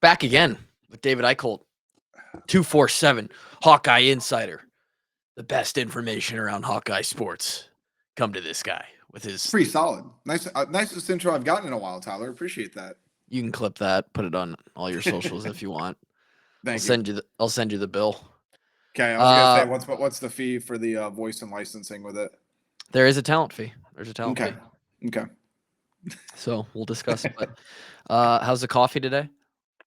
Back again with David Eicholt, 247 Hawkeye Insider. The best information around Hawkeye sports. Come to this guy with his. Pretty solid. Nicest intro I've gotten in a while, Tyler. Appreciate that. You can clip that, put it on all your socials if you want. Thank you. I'll send you the bill. Okay, I was gonna say, what's the fee for the voice and licensing with it? There is a talent fee. There's a talent fee. Okay. So we'll discuss it. But how's the coffee today?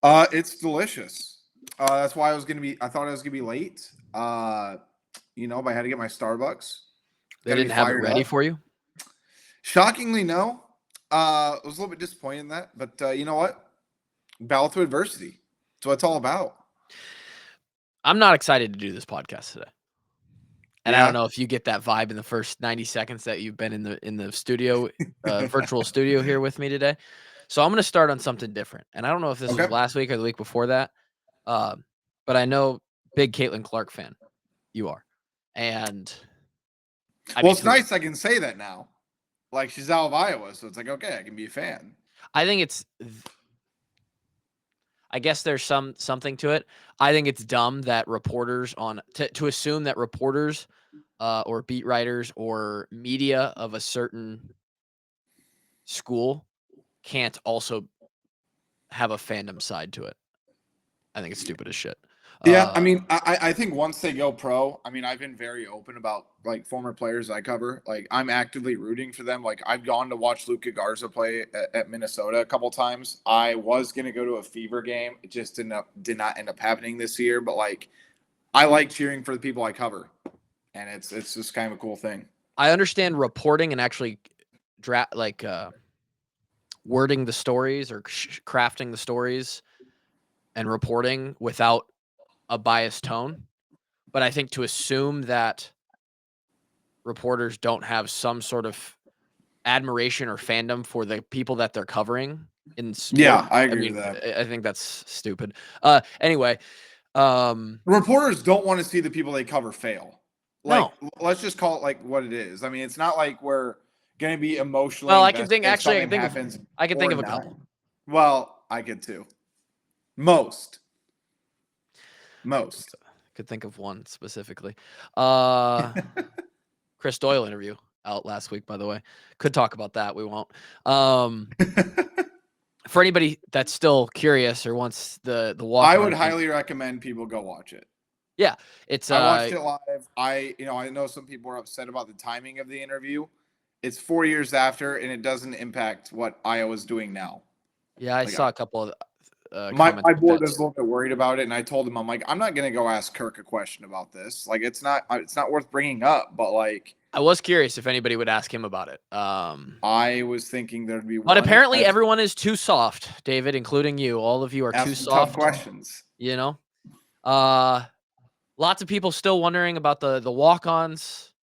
It's delicious. That's why I thought I was gonna be late. But I had to get my Starbucks. They didn't have it ready for you? Shockingly, no. I was a little bit disappointed in that, but you know what? Battle through adversity. That's what it's all about. I'm not excited to do this podcast today. And Yeah. I don't know if you get that vibe in the first 90 seconds that you've been in the studio, virtual studio here with me today. So I'm going to start on something different. And I don't know if this was last week or the week before that, but I know big Caitlyn Clark fan you are. And it's nice I can say that now. Like, she's out of Iowa, so it's like, okay, I can be a fan. I think I guess there's something to it. I think it's dumb that reporters to assume that reporters or beat writers or media of a certain school can't also have a fandom side to it. I think it's stupid as shit. Yeah, I think once they go pro, I've been very open about like former players I cover. Like, I'm actively rooting for them. Like, I've gone to watch Luka Garza play at Minnesota a couple times. I was gonna go to a Fever game. It just did not end up happening this year. But like, I like cheering for the people I cover, and it's just kind of a cool thing. I understand reporting and actually wording the stories or crafting the stories and reporting without a biased tone, but I think to assume that reporters don't have some sort of admiration or fandom for the people that they're covering in sport, yeah, I agree with that. I think that's stupid. Anyway, reporters don't want to see the people they cover fail. Like, no. Let's just call it like what it is. It's not like we're going to be emotionally. Well, I can think of a couple. Well, I could too. Most. Could think of one specifically. Chris Doyle interview out last week, by the way. Could talk about that. We won't. For anybody that's still curious or wants the walk, I would highly recommend people go watch it. Yeah, I watched it live. I know some people are upset about the timing of the interview. It's 4 years after, and it doesn't impact what Iowa's doing now. Yeah, I saw a couple of. My board is a little bit worried about it, and I told him, I'm like, I'm not going to go ask Kirk a question about this. Like, it's not worth bringing up. But like, I was curious if anybody would ask him about it. I was thinking there's be. But apparently, everyone is too soft, David, including you. All of you are too soft. Tough questions. Lots of people still wondering about the walk-ons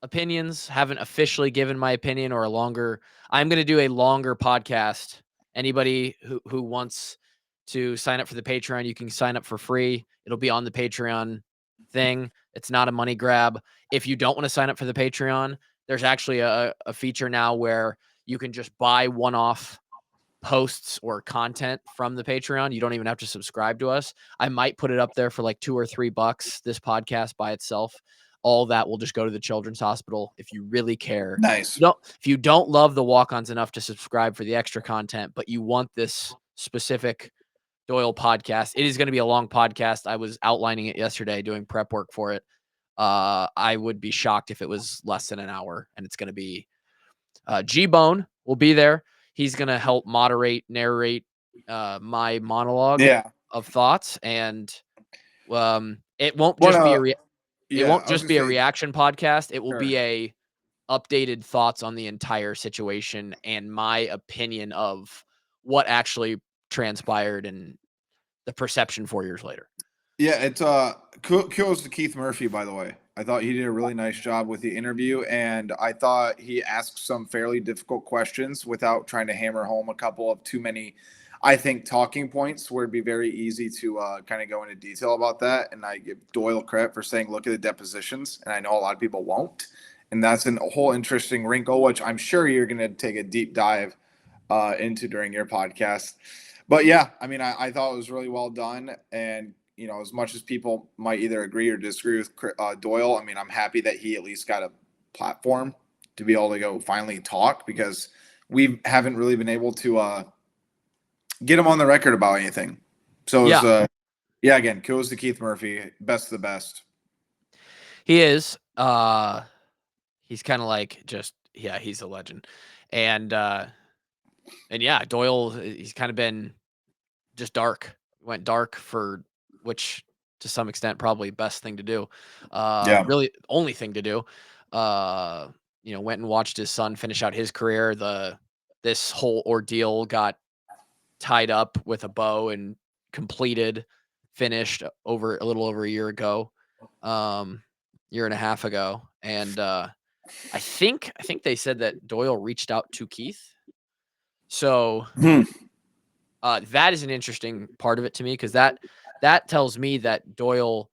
opinions. Haven't officially given my opinion or a longer. I'm going to do a longer podcast. Anybody who wants to sign up for the Patreon, you can sign up for free. It'll be on the Patreon thing. It's not a money grab. If you don't want to sign up for the Patreon, there's actually a feature now where you can just buy one-off posts or content from the Patreon. You don't even have to subscribe to us. I might put it up there for like $2 or $3, this podcast by itself. All that will just go to the Children's Hospital if you really care. Nice. If you don't love the walk-ons enough to subscribe for the extra content, but you want this specific Doyle podcast, it is going to be a long podcast. I was outlining it yesterday, doing prep work for it. I would be shocked if it was less than an hour, and it's going to be G-Bone will be there. He's going to help narrate my monologue of thoughts, and it won't just be a reaction podcast. It will be a updated thoughts on the entire situation and my opinion of what actually transpired and the perception 4 years later. Yeah, it's kudos to Keith Murphy, by the way. I thought he did a really nice job with the interview, and I thought he asked some fairly difficult questions without trying to hammer home a couple of too many, I think, talking points where it'd be very easy to kind of go into detail about that. And I give Doyle credit for saying, look at the depositions, and I know a lot of people won't. And that's a whole interesting wrinkle, which I'm sure you're going to take a deep dive into during your podcast. But yeah, I mean, I thought it was really well done. And, you know, as much as people might either agree or disagree with Doyle, I mean, I'm happy that he at least got a platform to be able to go finally talk, because we haven't really been able to get him on the record about anything. So it was, yeah, again, kudos to Keith Murphy, best of the best. He is. He's kind of like he's a legend. And yeah, Doyle, he's kind of been just dark. Went dark for, which to some extent probably best thing to do. Really only thing to do. You know, went and watched his son finish out his career. This whole ordeal got tied up with a bow and finished a little over a year ago. Year and a half ago. And I think they said that Doyle reached out to Keith. So that is an interesting part of it to me, because that tells me that Doyle,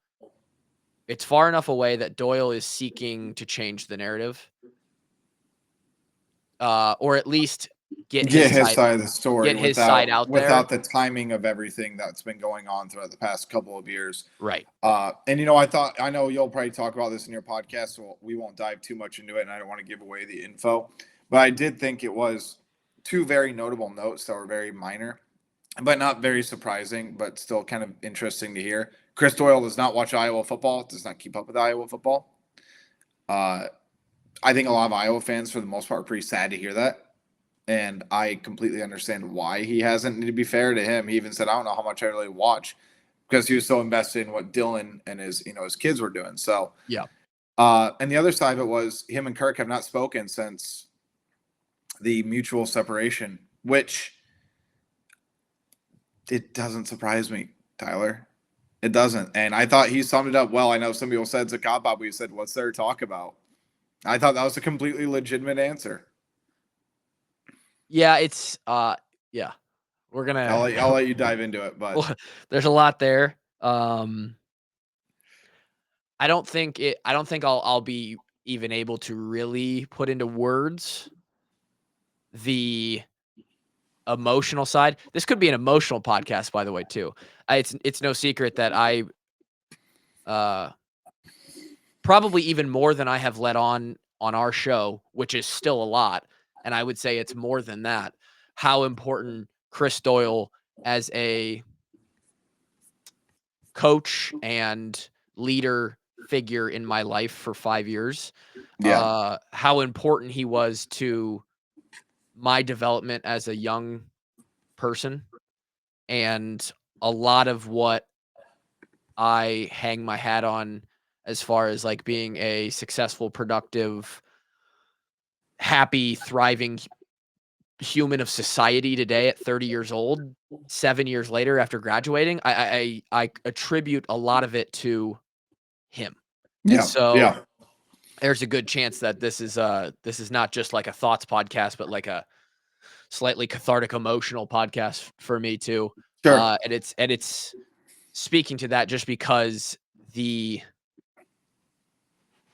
it's far enough away that Doyle is seeking to change the narrative, or at least get his side of the story, get his side out there without the timing of everything that's been going on throughout the past couple of years. Right. And, you know, I know you'll probably talk about this in your podcast, so we won't dive too much into it, and I don't want to give away the info. But I did think it was two very notable notes that were very minor, but not very surprising, but still kind of interesting to hear. Chris Doyle does not watch Iowa football, does not keep up with Iowa football. I think a lot of Iowa fans, for the most part, are pretty sad to hear that. And I completely understand why he hasn't. And to be fair to him, he even said, I don't know how much I really watch, because he was so invested in what Dylan and his kids were doing. So, yeah. And the other side of it was him and Kirk have not spoken since the mutual separation, which it doesn't surprise me, Tyler. It doesn't. And I thought he summed it up well. I know some people said it's a cop-out, but he said, what's there to talk about? I thought that was a completely legitimate answer. Yeah, it's yeah. We're gonna. I'll let you dive into it, but well, there's a lot there. I don't think I'll be even able to really put into words the emotional side. This could be an emotional podcast, by the way, too. It's no secret that I probably even more than I have let on our show, which is still a lot, and I would say it's more than that, how important Chris Doyle as a coach and leader figure in my life for 5 years, how important he was to my development as a young person, and a lot of what I hang my hat on as far as like being a successful, productive, happy, thriving human of society today at 30 years old, 7 years later after graduating. I attribute a lot of it to him. And so there's a good chance that this is not just like a thoughts podcast, but like a slightly cathartic, emotional podcast for me too. Sure. And it's speaking to that just because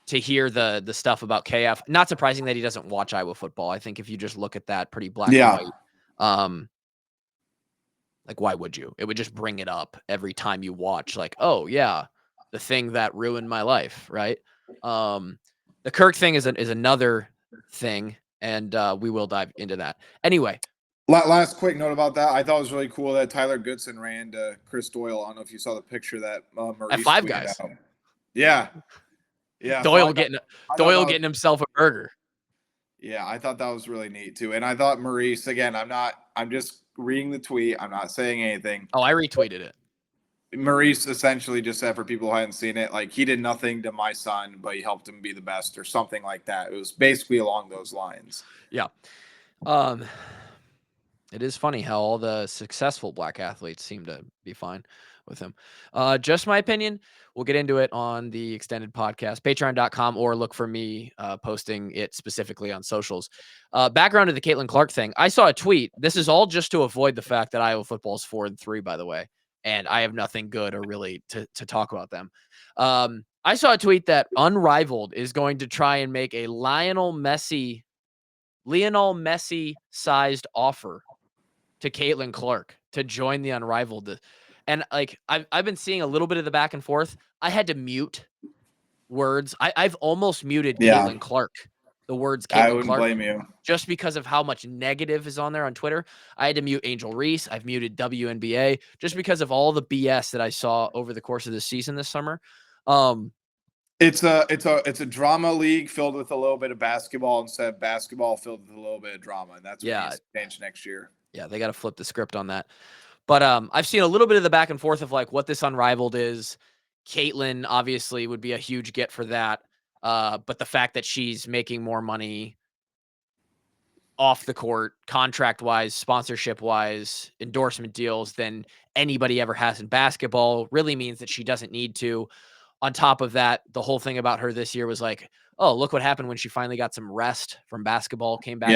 to hear the stuff about KF, not surprising that he doesn't watch Iowa football. I think if you just look at that pretty black and white, like, why would you? It would just bring it up every time you watch, like, oh yeah, the thing that ruined my life, right? The Kirk thing is another thing, and we will dive into that. Anyway. Last quick note about that. I thought it was really cool that Tyler Goodson ran to Chris Doyle. I don't know if you saw the picture that Maurice at Five Guys. Out. Yeah. Yeah. Doyle getting himself a burger. Yeah, I thought that was really neat too. And I thought Maurice, again, I'm just reading the tweet. I'm not saying anything. Oh, I retweeted it. Maurice essentially just said, for people who hadn't seen it, like, he did nothing to my son, but he helped him be the best, or something like that. It was basically along those lines. Yeah. It is funny how all the successful black athletes seem to be fine with him. Just my opinion. We'll get into it on the extended podcast, patreon.com, or look for me posting it specifically on socials. Background to the Caitlyn Clark thing. I saw a tweet. This is all just to avoid the fact that Iowa football is 4-3, by the way, and I have nothing good or really to talk about them. I saw a tweet that Unrivaled is going to try and make a Lionel Messi sized offer to Caitlyn Clark to join the Unrivaled. And like I've been seeing a little bit of the back and forth. I had to mute words. I've almost muted Yeah, Caitlyn Clark, the words I Caitlyn wouldn't Clark, blame you. just because of how much negative is on there on Twitter. I had to mute Angel Reese. I've muted WNBA just because of all the BS that I saw over the course of the season this summer. It's a drama league filled with a little bit of basketball instead of basketball filled with a little bit of drama, and that's what needs to change next year. Yeah, they got to flip the script on that. But I've seen a little bit of the back and forth of like what this Unrivaled is. Caitlyn obviously would be a huge get for that. But the fact that she's making more money off the court, contract wise, sponsorship wise, endorsement deals than anybody ever has in basketball really means that she doesn't need to. On top of that, the whole thing about her this year was like, oh, look what happened when she finally got some rest from basketball, came back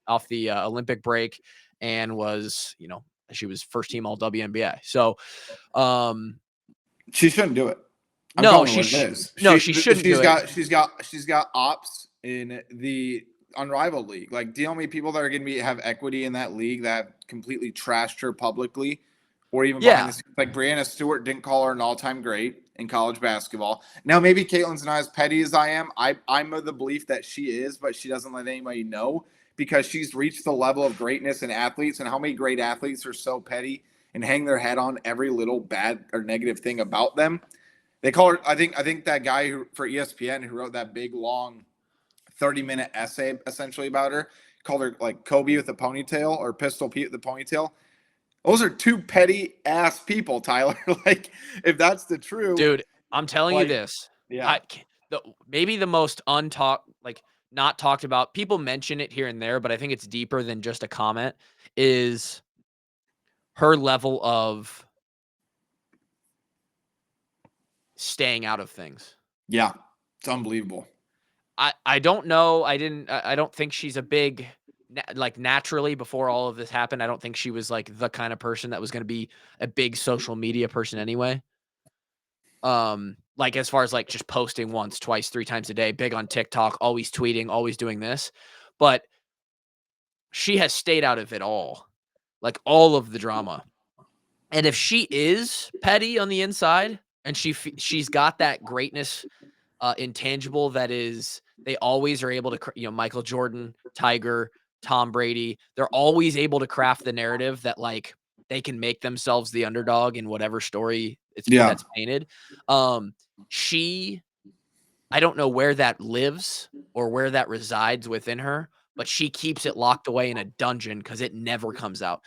off the Olympic break, and was, she was first team all WNBA. So, she shouldn't do it. I'm no, telling you what it is. She shouldn't do it. She's got ops in the Unrivaled league. Like, do you know how many people that are going to have equity in that league that have completely trashed her publicly, or even behind the scenes? Like Brianna Stewart didn't call her an all-time great in college basketball. Now, maybe Caitlyn's not as petty as I am. I'm of the belief that she is, but she doesn't let anybody know because she's reached the level of greatness in athletes. And how many great athletes are so petty and hang their head on every little bad or negative thing about them? They call her. I think that guy for ESPN who wrote that big long 30-minute essay essentially about her called her like Kobe with a ponytail or Pistol Pete with a ponytail. Those are two petty ass people, Tyler. Like, if that's the truth, dude, I'm telling you this. Yeah. Maybe the most not talked about, people mention it here and there, but I think it's deeper than just a comment, is her level of staying out of things. Yeah. It's unbelievable. I don't know. I don't think she's a big, like, naturally before all of this happened, I don't think she was like the kind of person that was going to be a big social media person anyway. Like as far as like just posting once, twice, 3 times a day, big on TikTok, always tweeting, always doing this. But she has stayed out of it all, like all of the drama. And if she is petty on the inside and she's got that greatness intangible that is, they always are able to, Michael Jordan, Tiger, Tom Brady, they're always able to craft the narrative that like they can make themselves the underdog in whatever story that's painted. I don't know where that lives or where that resides within her, but she keeps it locked away in a dungeon because it never comes out.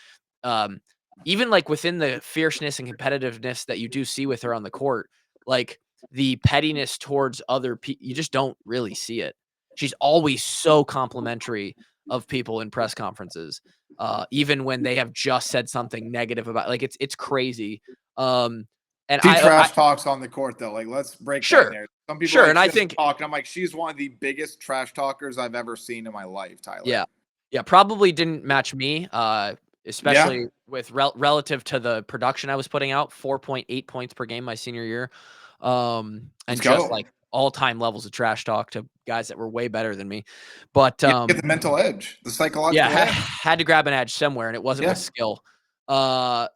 Even like within the fierceness and competitiveness that you do see with her on the court, like the pettiness towards other people, you just don't really see it. She's always so complimentary of people in press conferences, even when they have just said something negative about, like, it's crazy. And she trash talks on the court though. Like, let's break that narrative. Some people and I think talk, and I'm like, she's one of the biggest trash talkers I've ever seen in my life, Tyler. Yeah, probably didn't match me, especially with relative to the production I was putting out, 4.8 points per game my senior year. And just like all-time levels of trash talk to guys that were way better than me. But get the mental edge, the psychological edge. Had to grab an edge somewhere, and it wasn't with skill. But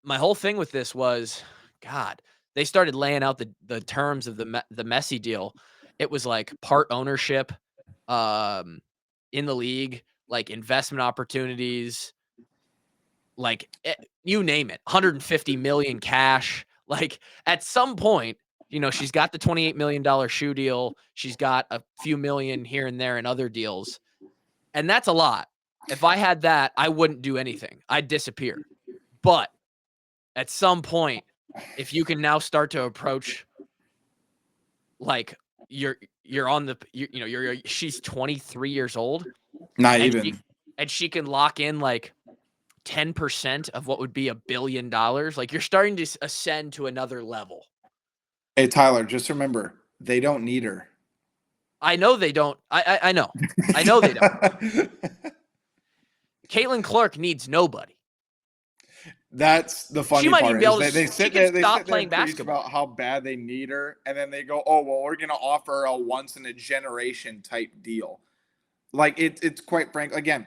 my whole thing with this was, God, they started laying out the terms of the Messi deal. It was like part ownership in the league, like investment opportunities, like you name it, 150 million cash. Like at some point, she's got the $28 million shoe deal. She's got a few million here and there in other deals. And that's a lot. If I had that, I wouldn't do anything. I'd disappear. But at some point, if you can now start to approach, like you're on the, she's 23 years old. Not even. And she can lock in like 10% of what would be $1 billion. Like you're starting to ascend to another level. Hey, Tyler, just remember, they don't need her. I know they don't. I know. I know they don't. Caitlyn Clark needs nobody. That's the funny she might part. Even be able to, they sit there, stop playing basketball about how bad they need her, and then they go, "Oh well, we're going to offer a once in a generation type deal." Like it's quite frank. Again,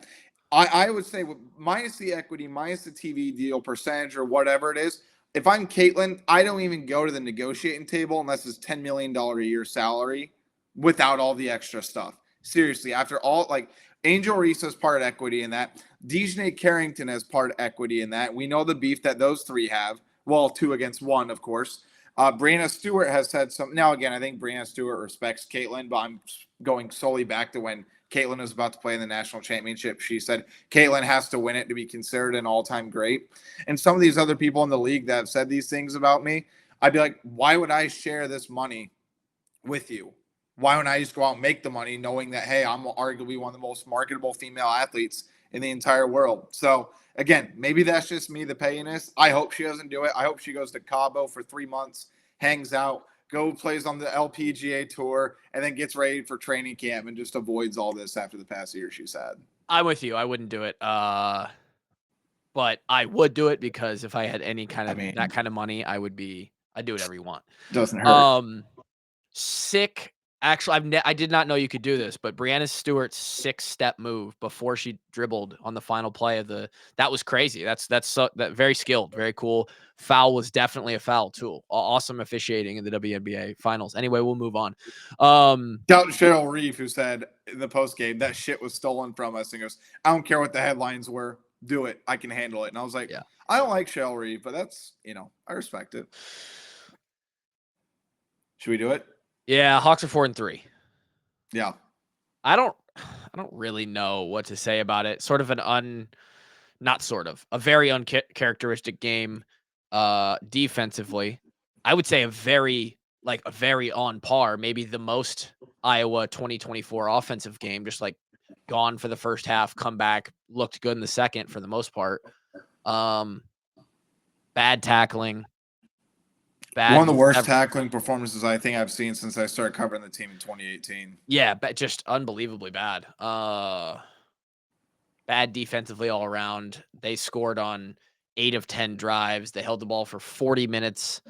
I would say minus the equity, minus the TV deal percentage or whatever it is. If I'm Caitlyn, I don't even go to the negotiating table unless it's $10 million a year salary without all the extra stuff. Seriously, after all, like Angel Reese has part equity in that. Dejanay Carrington has part equity in that. We know the beef that those three have. Well, 2 against 1, of course. Brianna Stewart has said some. Now, again, I think Brianna Stewart respects Caitlyn, but I'm going solely back to when Caitlyn was about to play in the national championship. She said Caitlyn has to win it to be considered an all-time great. And some of these other people in the league that have said these things about me, I'd be like, why would I share this money with you? Why wouldn't I just go out and make the money knowing that, hey, I'm arguably one of the most marketable female athletes in the entire world? So, again, maybe that's just me, the payiness. I hope she doesn't do it. I hope she goes to Cabo for 3 months, hangs out, plays on the LPGA tour, and then gets ready for training camp and just avoids all this after the past year she's had. I'm with you. I wouldn't do it. But I would do it because if I had any kind of that kind of money, I'd do whatever you want. Doesn't hurt. Sick. Actually, I did not know you could do this, but Brianna Stewart's 6-step move before she dribbled on the final play of that was crazy. That's very skilled, very cool. Foul was definitely a foul too. Awesome officiating in the WNBA finals. Anyway, we'll move on. Shout Cheryl Reeve, who said in the post game that shit was stolen from us, and goes, "I don't care what the headlines were. Do it. I can handle it." And I was like, yeah. I don't like Cheryl Reeve, but that's, I respect it. Should we do it? Yeah, Hawks are 4-3. Yeah. I don't really know what to say about it. Sort of a very uncharacteristic game defensively. I would say a very on par, maybe the most Iowa 2024 offensive game, just like gone for the first half, come back, looked good in the second for the most part. Bad tackling. One of the worst tackling performances I think I've seen since I started covering the team in 2018. Yeah, but just unbelievably bad. Bad defensively all around. They scored on 8 of 10 drives. They held the ball for 40 minutes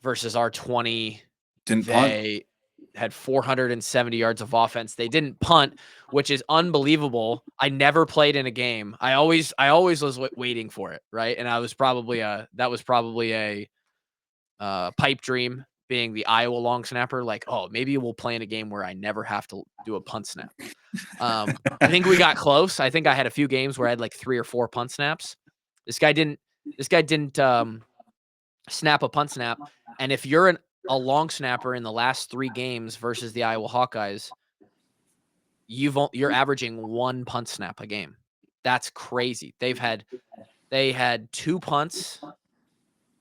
versus our 20. They had 470 yards of offense. They didn't punt, which is unbelievable. I never played in a game. I always was waiting for it, right? And that was probably a pipe dream, being the Iowa long snapper. Like, oh, maybe we'll play in a game where I never have to do a punt snap. I think we got close. I think I had a few games where I had like 3 or 4 punt snaps. This guy didn't snap a punt snap. And if you're a long snapper in the last 3 games versus the Iowa Hawkeyes, you're averaging 1 punt snap a game. That's crazy. They had 2 punts.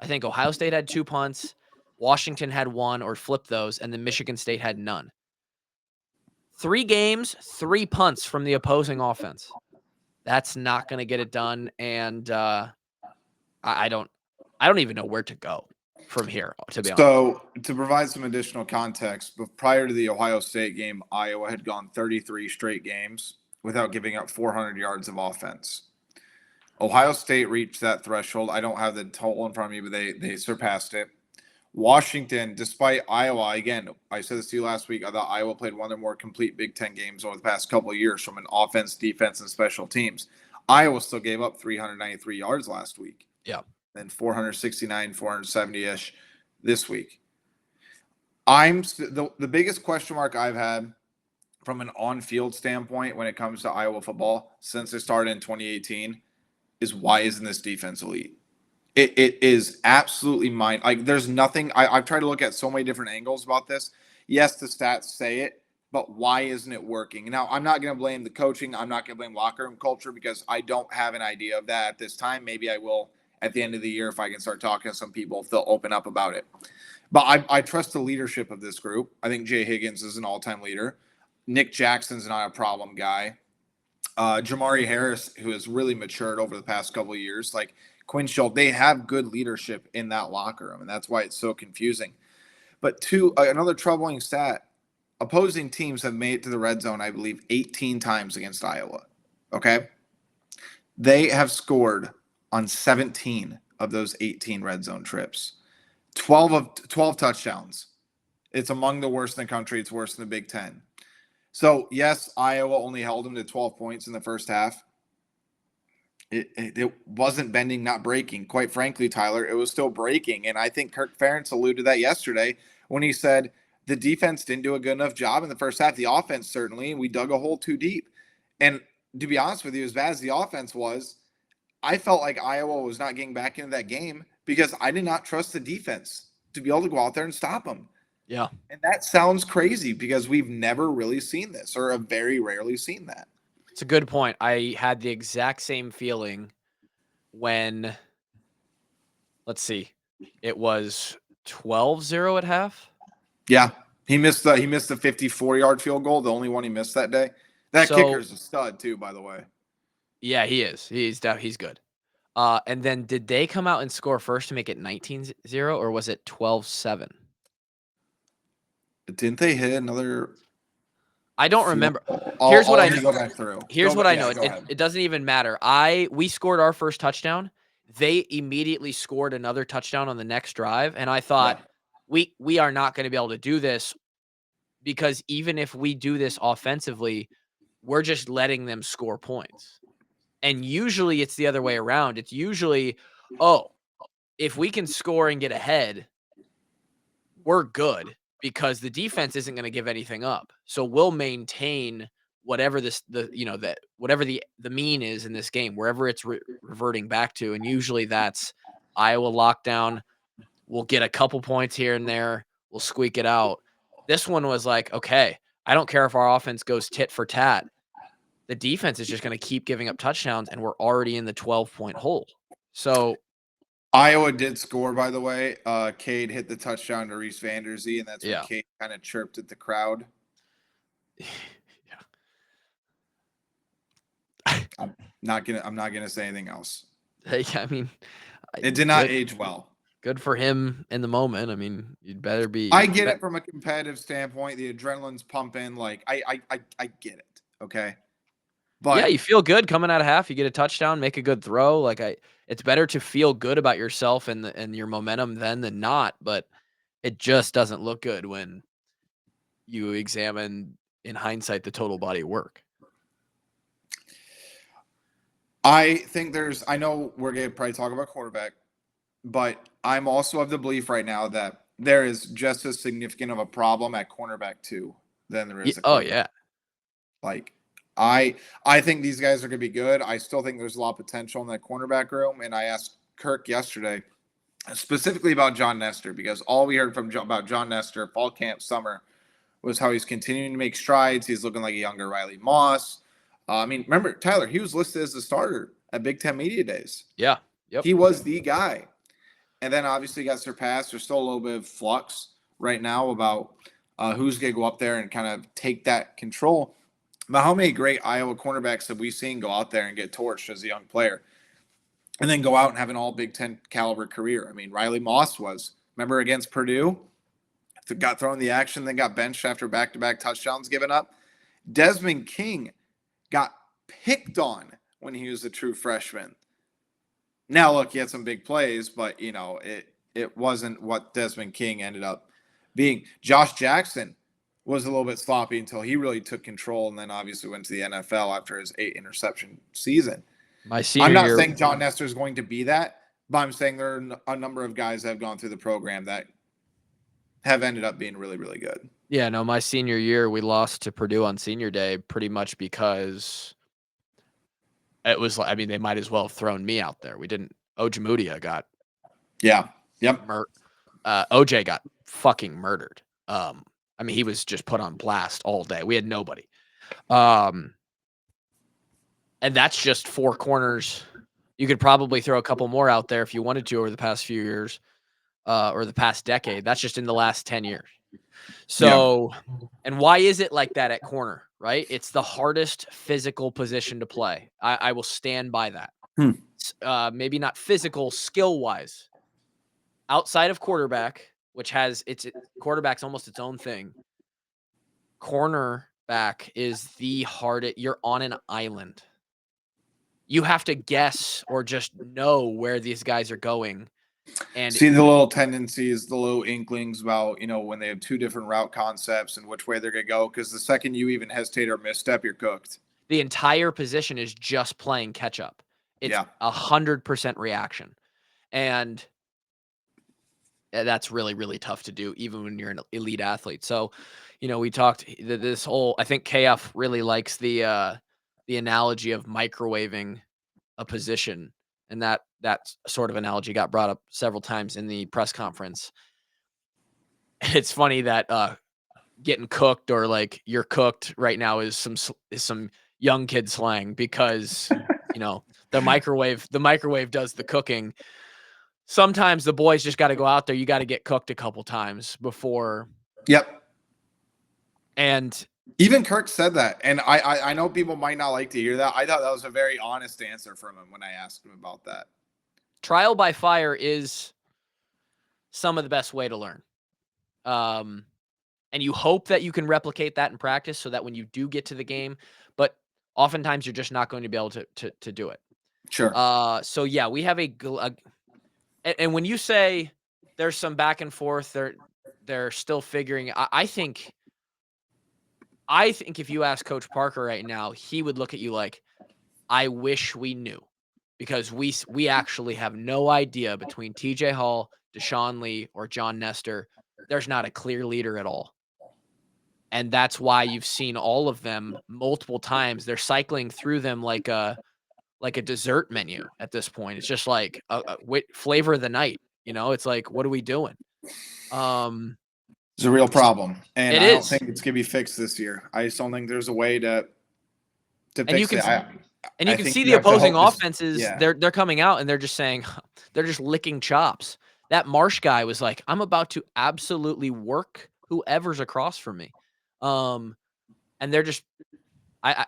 I think Ohio State had 2 punts. Washington had 1 or flipped those, and then Michigan State had none. 3 games, 3 punts from the opposing offense. That's not going to get it done, and I don't even know where to go from here, to be honest. So, to provide some additional context, but prior to the Ohio State game, Iowa had gone 33 straight games without giving up 400 yards of offense. Ohio State reached that threshold. I don't have the total in front of me, but they surpassed it. Washington, despite Iowa, again, I said this to you last week, I thought Iowa played one of their more complete Big Ten games over the past couple of years from an offense, defense, and special teams. Iowa still gave up 393 yards last week. Yeah. Then 469, 470-ish this week. The biggest question mark I've had from an on-field standpoint when it comes to Iowa football since it started in 2018 is, why isn't this defense elite? It is absolutely there's nothing. I've tried to look at so many different angles about this. Yes, the stats say it, but why isn't it working? Now, I'm not going to blame the coaching. I'm not going to blame locker room culture, because I don't have an idea of that at this time. Maybe I will at the end of the year if I can start talking to some people, if they'll open up about it. But I trust the leadership of this group. I think Jay Higgins is an all-time leader. Nick Jackson's not a problem guy. Jamari Harris, who has really matured over the past couple of years, like Quinn Schultz, they have good leadership in that locker room, and that's why it's so confusing. But another troubling stat, opposing teams have made it to the red zone, I believe, 18 times against Iowa. Okay? They have scored on 17 of those 18 red zone trips. 12 touchdowns. It's among the worst in the country. It's worse than the Big Ten. So, yes, Iowa only held them to 12 points in the first half. It wasn't bending, not breaking. Quite frankly, Tyler, it was still breaking. And I think Kirk Ferentz alluded to that yesterday when he said the defense didn't do a good enough job in the first half. The offense certainly, and we dug a hole too deep. And to be honest with you, as bad as the offense was, I felt like Iowa was not getting back into that game because I did not trust the defense to be able to go out there and stop them. Yeah. And that sounds crazy because we've never really seen this, or have very rarely seen that. It's a good point. I had the exact same feeling when, let's see, it was 12-0 at half. Yeah. He missed the 54-yard field goal, the only one he missed that day. That kicker's a stud too, by the way. Yeah, he is. He's good. And then did they come out and score first to make it 19-0, or was it 12-7? Didn't they hit another? I don't remember. Here's what I know. Here's what I know. It doesn't even matter. We scored our first touchdown. They immediately scored another touchdown on the next drive, and I thought we are not going to be able to do this because even if we do this offensively, we're just letting them score points. And usually it's the other way around. It's usually, if we can score and get ahead, we're good because the defense isn't going to give anything up. So we'll maintain whatever whatever the mean is in this game, wherever it's reverting back to. And usually that's Iowa lockdown. We'll get a couple points here and there. We'll squeak it out. This one was like, okay, I don't care if our offense goes tit for tat. The defense is just going to keep giving up touchdowns, and we're already in the 12-point hole. So Iowa did score, by the way. Cade hit the touchdown to Reese Vanderzee, and that's when Cade kind of chirped at the crowd. I'm not gonna say anything else. I mean, it did not age well. Good for him in the moment. I mean, you'd better be. I get it from a competitive standpoint. The adrenaline's pumping. Like I get it. Okay. But yeah, you feel good coming out of half. You get a touchdown, make a good throw. It's better to feel good about yourself and your momentum than not. But it just doesn't look good when you examine, in hindsight, the total body of work. I think I know we're going to probably talk about quarterback, but I'm also of the belief right now that there is just as significant of a problem at cornerback too than there is. Like I think these guys are going to be good. I still think there's a lot of potential in that cornerback room. And I asked Kirk yesterday specifically about John Nestor, because all we heard about John Nestor fall camp, summer, was how he's continuing to make strides. He's looking like a younger Riley Moss. I mean, remember, Tyler, he was listed as the starter at Big Ten Media Days. Yeah. Yep. He was the guy. And then obviously got surpassed. There's still a little bit of flux right now about who's going to go up there and kind of take that control. But how many great Iowa cornerbacks have we seen go out there and get torched as a young player and then go out and have an all Big Ten caliber career? I mean, Riley Moss remember, against Purdue, got thrown in the action, then got benched after back-to-back touchdowns given up. Desmond King got picked on when he was a true freshman. Now, look, he had some big plays, but, it wasn't what Desmond King ended up being. Josh Jackson was a little bit sloppy until he really took control, and then obviously went to the NFL after his 8-interception season. I'm not saying John Nestor is going to be that, but I'm saying there are a number of guys that have gone through the program that have ended up being really, really good. Yeah, no, my senior year, we lost to Purdue on senior day pretty much because it was like, I mean, they might as well have thrown me out there. We didn't. Ojemudia got. Yeah. Yep. OJ got fucking murdered. I mean, he was just put on blast all day. We had nobody. And that's just 4 corners. You could probably throw a couple more out there if you wanted to over the past few years, or the past decade. That's just in the last 10 years. So, and why is it like that at corner, right? It's the hardest physical position to play. I will stand by that. Maybe not physical, skill-wise. Outside of quarterback, which has quarterback's almost its own thing. Cornerback is the hardest. You're on an island. You have to guess or just know where these guys are going. And see the little tendencies, the little inklings about, when they have 2 different route concepts and which way they're going to go. Because the second you even hesitate or misstep, you're cooked. The entire position is just playing catch up. It's 100% reaction. And that's really, really tough to do, even when you're an elite athlete. So, we talked this whole, I think KF really likes the analogy of microwaving a position. And that sort of analogy got brought up several times in the press conference. It's funny that getting cooked or like you're cooked right now is some young kid slang because the microwave does the cooking. Sometimes the boys just got to go out there. You got to get cooked a couple times before. Yep. And even Kirk said that, and I know people might not like to hear that. I thought that was a very honest answer from him when I asked him about that. Trial by fire is some of the best way to learn. And you hope that you can replicate that in practice so that when you do get to the game, but oftentimes you're just not going to be able to do it. Sure. So yeah, we have and when you say there's some back and forth, they're still figuring. I think if you ask Coach Parker right now, he would look at you like, I wish we knew, because we actually have no idea between TJ Hall, Deshaun Lee, or John Nestor. There's not a clear leader at all. And that's why you've seen all of them multiple times. They're cycling through them like a dessert menu at this point. It's just like a flavor of the night. It's like, what are we doing? It's a real problem, and I don't think it's gonna be fixed this year. I just don't think there's a way to fix it. And you can see the opposing offenses. They're coming out and they're just saying, they're just licking chops. That Marsh guy was like, I'm about to absolutely work whoever's across from me. And they're just, I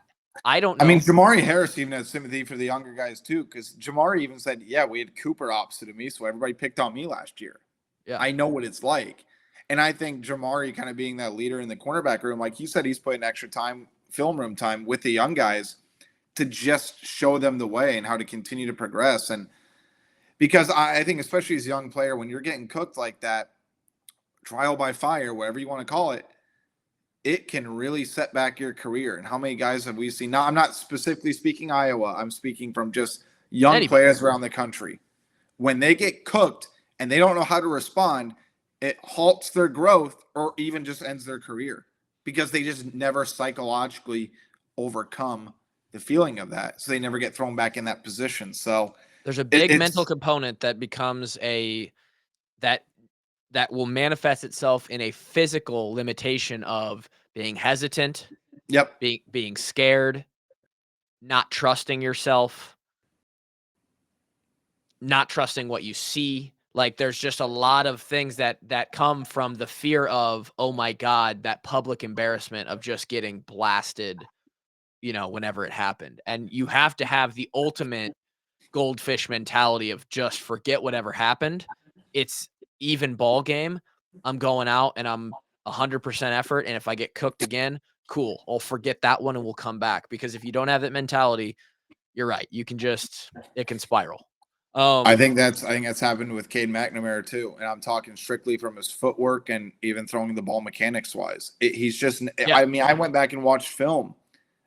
don't know. I mean, Jamari Harris even had sympathy for the younger guys too, because Jamari even said, yeah, we had Cooper opposite of me, so everybody picked on me last year. Yeah, I know what it's like. And I think Jamari kind of being that leader in the cornerback room, like you said, he's putting extra time, film room time with the young guys to just show them the way and how to continue to progress. And because I think, especially as a young player, when you're getting cooked like that, trial by fire, whatever you want to call it, it can really set back your career. And how many guys have we seen? Now, I'm not specifically speaking Iowa. I'm speaking from just young players around the country. When they get cooked and they don't know how to respond, it halts their growth or even just ends their career because they just never psychologically overcome the feeling of that. So they never get thrown back in that position. So there's a big mental component that becomes that will manifest itself in a physical limitation of being hesitant, being scared, not trusting yourself, not trusting what you see. Like there's just a lot of things that come from the fear of, oh my God, that public embarrassment of just getting blasted, whenever it happened. And you have to have the ultimate goldfish mentality of just forget whatever happened. It's even ball game. I'm going out and I'm 100% effort. And if I get cooked again, cool. I'll forget that one and we'll come back. Because if you don't have that mentality, you're right. It can spiral. I think that's happened with Cade McNamara too. And I'm talking strictly from his footwork and even throwing the ball mechanics wise. He's just, I mean, I went back and watched film.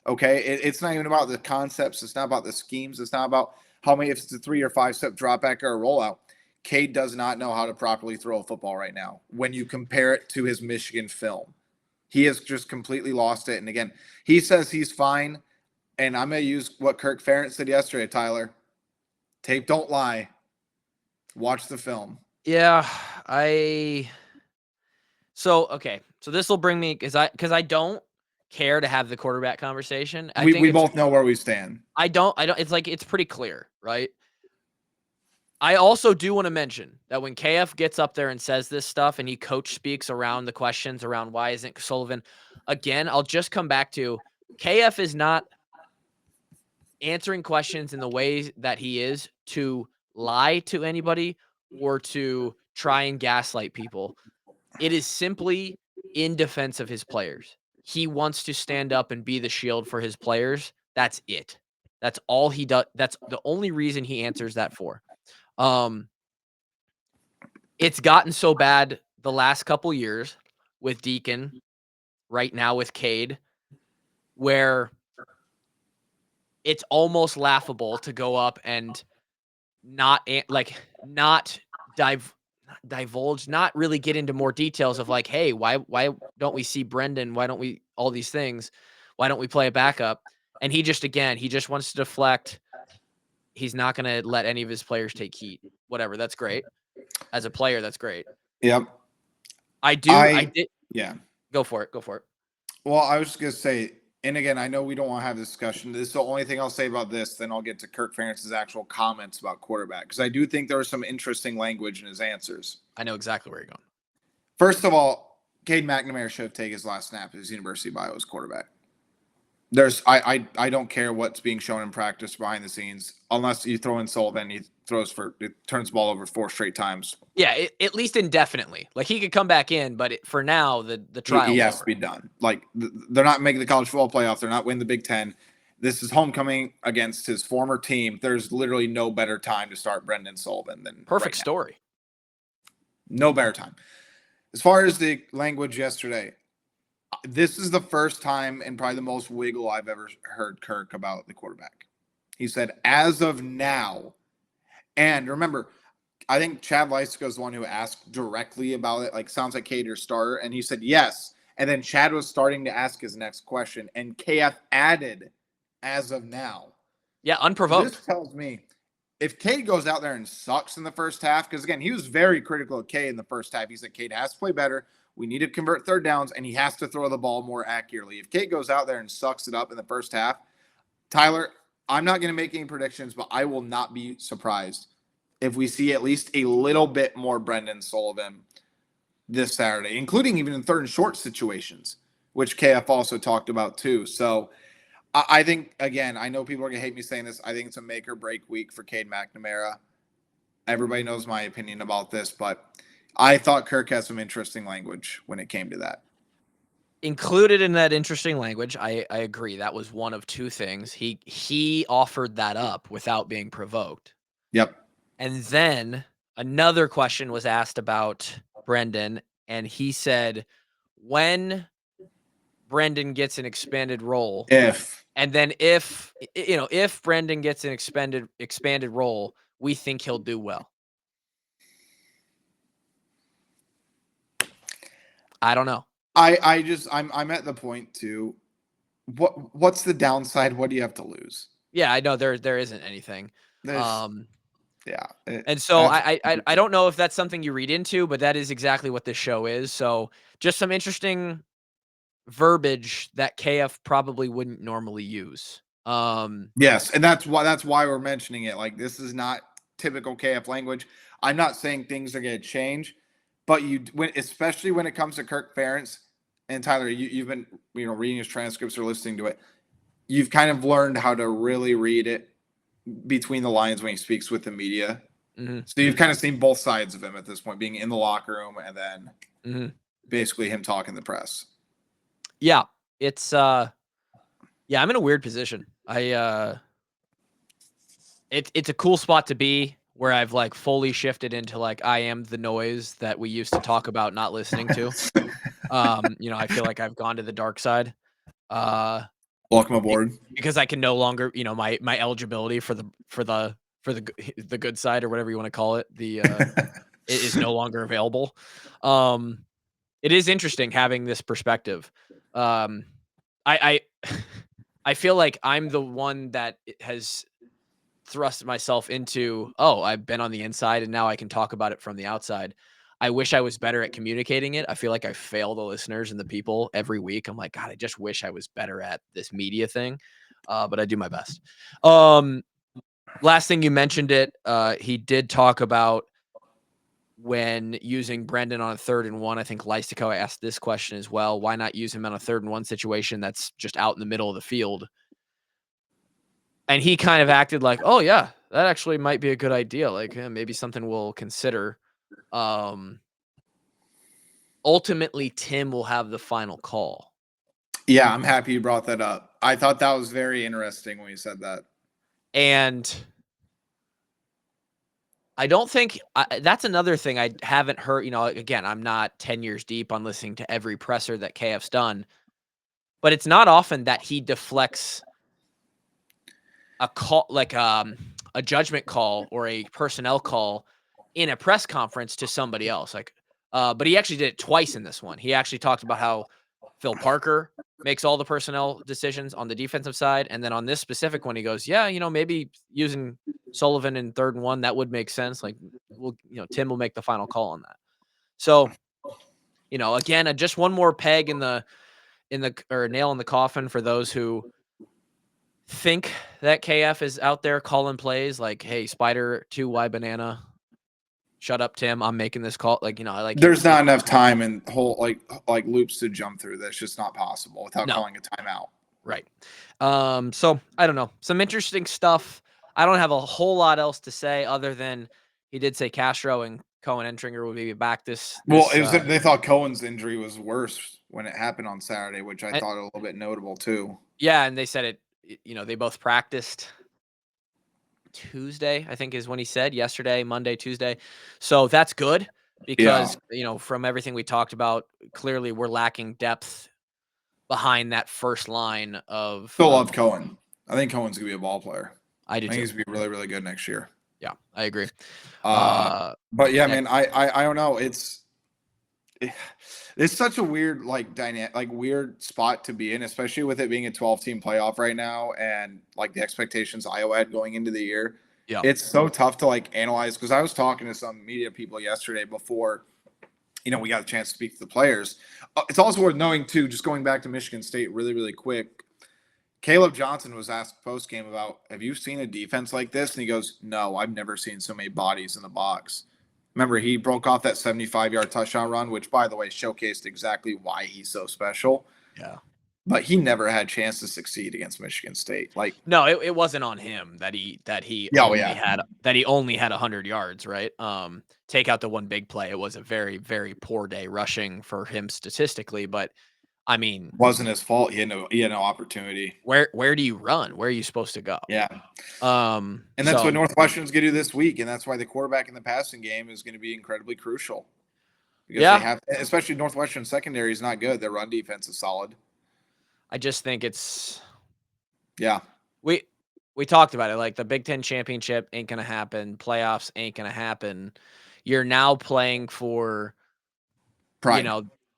Okay. It's not even about the concepts. It's not about the schemes. It's not about how many, if it's a 3 or 5 step drop back or a rollout. Cade does not know how to properly throw a football right now. When you compare it to his Michigan film, he has just completely lost it. And again, he says he's fine. And I'm going to use what Kirk Ferentz said yesterday, Tyler. Tape don't lie. Watch the film. Yeah, So this will bring me because I don't care to have the quarterback conversation. We both know where we stand. I don't. It's like it's pretty clear, right? I also do want to mention that when KF gets up there and says this stuff and he coach speaks around the questions around why isn't Sullivan, again, I'll just come back to KF is not answering questions in the way that he is to lie to anybody or to try and gaslight people. It is simply in defense of his players. He wants to stand up and be the shield for his players. That's it. That's all he does. That's the only reason he answers that for. It's gotten so bad the last couple years with Deacon, right now with Cade, where it's almost laughable to go up and not divulge, not really get into more details of like, hey, why don't we see Brendan? Why don't we all these things? Why don't we play a backup? And he just wants to deflect. He's not going to let any of his players take heat. Whatever, that's great. As a player, that's great. Yep. I did. Yeah. Go for it. Well, I was just going to say, and again, I know we don't want to have this discussion. This is the only thing I'll say about this. Then I'll get to Kirk Ferentz's actual comments about quarterback, because I do think there was some interesting language in his answers. I know exactly where you're going. First of all, Cade McNamara should have taken his last snap as University of Iowa's quarterback. I don't care what's being shown in practice behind the scenes, unless you throw in Sullivan, he turns the ball over 4 straight times. Yeah, at least indefinitely. Like, he could come back in, but for now, the trial he has to be done. Like, they're not making the college football playoff. They're not winning the Big Ten. This is homecoming against his former team. There's literally no better time to start Brendan Sullivan than perfect right story. No better time. As far as the language yesterday, this is the first time and probably the most wiggle I've ever heard Kirk about the quarterback. He said, as of now, and remember, I think Chad Leisico is the one who asked directly about it. Like, sounds like Cade your starter. And he said, yes. And then Chad was starting to ask his next question. And KF added, as of now. Yeah, unprovoked. This tells me if Cade goes out there and sucks in the first half, because, again, he was very critical of Cade in the first half. He said Cade has to play better. We need to convert third downs, and he has to throw the ball more accurately. If Cade goes out there and sucks it up in the first half, Tyler, I'm not going to make any predictions, but I will not be surprised if we see at least a little bit more Brendan Sullivan this Saturday, including even in third and short situations, which KF also talked about too. So I think, again, I know people are going to hate me saying this. I think it's a make or break week for Cade McNamara. Everybody knows my opinion about this, but I thought Kirk had some interesting language when it came to that. Included in that interesting language, I agree. That was one of 2 things. He offered that up without being provoked. Yep. And then another question was asked about Brendan, and he said, when Brendan gets an expanded role, if Brendan gets an expanded role, we think he'll do well. I don't know. I'm at the point too. What's the downside? What do you have to lose? Yeah, I know there isn't anything. Yeah. And so I don't know if that's something you read into, but that is exactly what this show is. So just some interesting verbiage that KF probably wouldn't normally use. Yes, and that's why we're mentioning it. Like, this is not typical KF language. I'm not saying things are going to change, but especially when it comes to Kirk Ferentz and Tyler, you've been reading his transcripts or listening to it. You've kind of learned how to really read it between the lines when he speaks with the media. Mm-hmm. So you've kind of seen both sides of him at this point, being in the locker room and then basically him talking to the press. Yeah, it's I'm in a weird position. It's a cool spot to be where I've like fully shifted into like I am the noise that we used to talk about not listening to. I feel like I've gone to the dark side. Welcome aboard. Because I can no longer, my eligibility for the good side or whatever you want to call it, it is no longer available. It is interesting having this perspective. I feel like I'm the one that has thrust myself into, I've been on the inside and now I can talk about it from the outside. I wish I was better at communicating it. I feel like I fail the listeners and the people every week. I'm like, God, I just wish I was better at this media thing. But I do my best. Last thing, you mentioned it. He did talk about when using Brendan on a 3rd and 1. I think Leisico asked this question as well. Why not use him on a 3rd and 1 situation that's just out in the middle of the field? And he kind of acted like, oh yeah, that actually might be a good idea. Like, maybe something we'll consider. Ultimately, Tim will have the final call. Yeah, I'm happy you brought that up. I thought that was very interesting when you said that. And I don't think that's another thing I haven't heard. Again, I'm not 10 years deep on listening to every presser that KF's done, but it's not often that he deflects a call, like a judgment call or a personnel call in a press conference to somebody else. Like, but he actually did it twice in this one. He actually talked about how Phil Parker makes all the personnel decisions on the defensive side, and then on this specific one, he goes, "Yeah, maybe using Sullivan in 3rd and 1, that would make sense. Like, Tim will make the final call on that." So, again, just one more peg or nail in the coffin for those who think that KF is out there calling plays like, "Hey, spider 2 Y banana, shut up, Tim. I'm making this call." There's not enough time and whole like loops to jump through. That's just not possible without No. calling a timeout. Right. So I don't know. Some interesting stuff. I don't have a whole lot else to say other than he did say Castro and Cohen Entringer will be back this. Well, they thought Cohen's injury was worse when it happened on Saturday, which I thought a little bit notable too. Yeah, and they said it. They both practiced Tuesday, I think is when he said yesterday, Monday, Tuesday. So that's good because, from everything we talked about, clearly we're lacking depth behind that first line of. Still love Cohen. I think Cohen's going to be a ball player. I do think too. he's going to be really, really good next year. Yeah, I agree. But yeah, man, I don't know. It's such a weird weird spot to be in, especially with it being a 12-team playoff right now and like the expectations Iowa had going into the year. Yeah, it's so tough to like analyze because I was talking to some media people yesterday before we got a chance to speak to the players. It's also worth knowing too, just going back to Michigan State really, really quick. Caleb Johnson was asked post game about, have you seen a defense like this? And he goes, no, I've never seen so many bodies in the box. Remember, he broke off that 75-yard touchdown run, which, by the way, showcased exactly why he's so special. Yeah. But he never had a chance to succeed against Michigan State. No, it wasn't on him that he only had 100 yards, right? Take out the one big play. It was a very, very poor day rushing for him statistically, but I mean, wasn't his fault. He had no opportunity. Where do you run? Where are you supposed to go? Yeah. And that's what Northwestern's going to do this week, and that's why the quarterback in the passing game is going to be incredibly crucial. Because they have, especially Northwestern secondary is not good. Their run defense is solid. I just think it's we talked about it. Like the Big Ten championship ain't gonna happen. Playoffs ain't gonna happen. You're now playing for pride.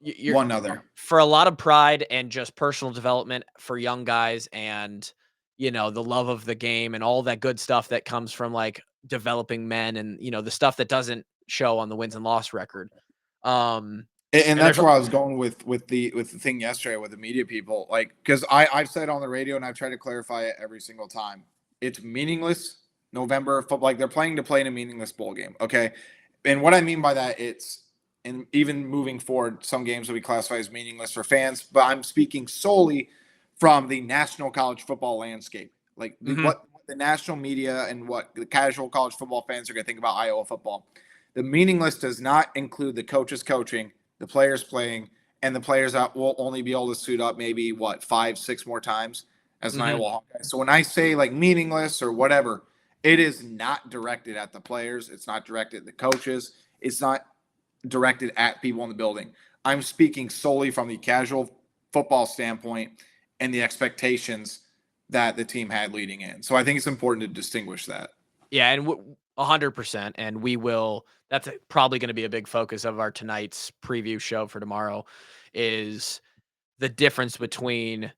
You're one other for a lot of pride and just personal development for young guys and the love of the game and all that good stuff that comes from like developing men and the stuff that doesn't show on the wins and loss record. And that's where I was going with the thing yesterday with the media people, like, because I've said on the radio and I've tried to clarify it every single time. It's meaningless November football. Like they're playing to play in a meaningless bowl game. Okay. And what I mean by that, and even moving forward, some games will be classified as meaningless for fans, but I'm speaking solely from the national college football landscape. Like what the national media and what the casual college football fans are going to think about Iowa football. The meaningless does not include the coaches coaching, the players playing, and the players that will only be able to suit up maybe 5-6 more times as an Iowa Hawkeye. So when I say like meaningless or whatever, it is not directed at the players. It's not directed at the coaches. It's not directed at people in the building. I'm speaking solely from the casual football standpoint and the expectations that the team had leading in. So I think it's important to distinguish that. Yeah, and 100%. And we will. That's probably going to be a big focus of our tonight's preview show for tomorrow. Is the difference between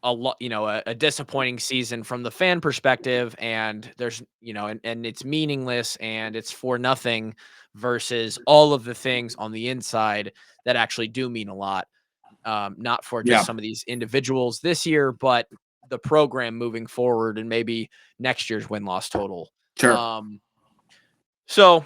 a disappointing season from the fan perspective, and there's and it's meaningless and it's for nothing, versus all of the things on the inside that actually do mean a lot. Not for just some of these individuals this year, but the program moving forward and maybe next year's win-loss total. Sure. So,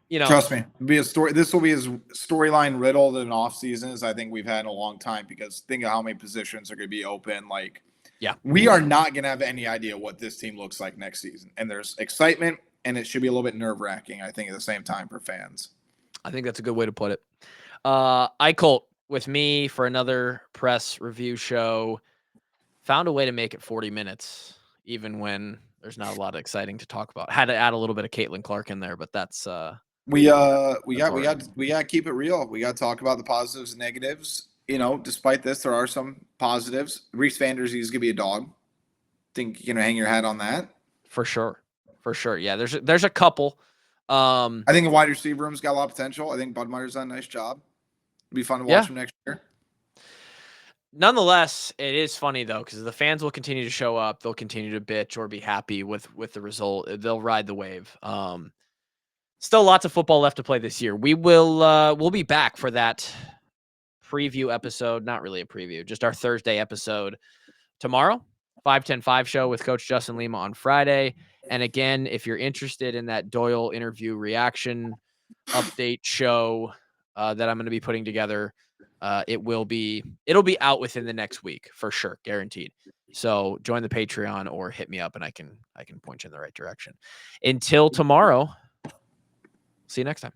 trust me, it'll be a story. This will be as storyline riddled in off season as I think we've had in a long time, because think of how many positions are going to be open. Like, we are not going to have any idea what this team looks like next season. And there's excitement, and it should be a little bit nerve-wracking, I think, at the same time for fans. I think that's a good way to put it. Colt with me for another press review show. Found a way to make it 40 minutes, even when there's not a lot of exciting to talk about. Had to add a little bit of Caitlyn Clark in there, but that's we got to keep it real. We got to talk about the positives and negatives. Despite this, there are some positives. Reese Vanders is gonna be a dog. think you're gonna hang your hat on that? For sure. Yeah, there's a couple. I think the wide receiver room's got a lot of potential. I think Budmeyer's done a nice job. It'll be fun to watch him next year. Nonetheless, it is funny though, because the fans will continue to show up. They'll continue to bitch or be happy with the result. They'll ride the wave. Still lots of football left to play this year. We'll be back for that preview episode. Not really a preview, just our Thursday episode tomorrow. 5-10-5 show with Coach Justin Lima on Friday. And again, if you're interested in that Doyle interview reaction update show that I'm going to be putting together, it'll be out within the next week for sure, guaranteed. So join the Patreon or hit me up and I can point you in the right direction. Until tomorrow, see you next time.